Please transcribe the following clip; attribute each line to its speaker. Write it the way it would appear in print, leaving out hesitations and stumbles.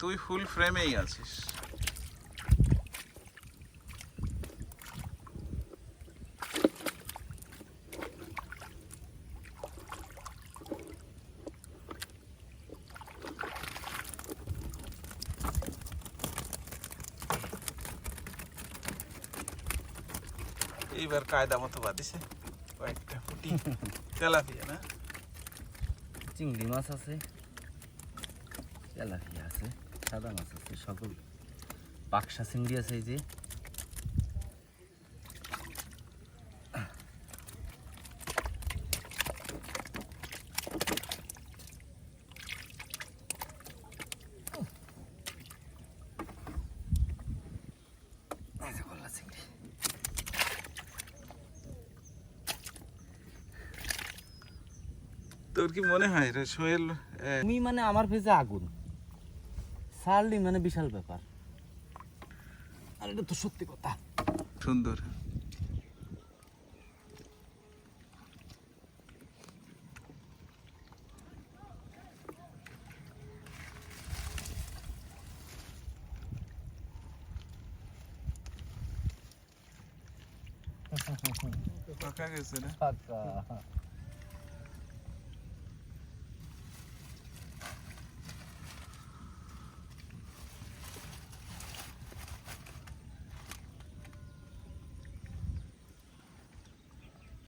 Speaker 1: তুই ফুল ফ্রেমেই আছিস। এইবার কায়দা মতো বাঁধিছে কয়েকটা ফুটি তেলাপিয়া না,
Speaker 2: চিংড়ি মাছ আছে, তেলাপিয়া আছে, সাদা মাছ আছে, সকল পাকসা চিংড়ি আছে। এই যে গলদা চিংড়ি।
Speaker 1: তোর কি মনে হয় রে সোহেল?
Speaker 2: তুমি মানে আমার ভেজে আগুন সারলি মানে বিশাল ব্যাপার, আর এটা তো সত্যি কথা।
Speaker 1: সুন্দর। পাকা গেছে রে।
Speaker 2: পাকা।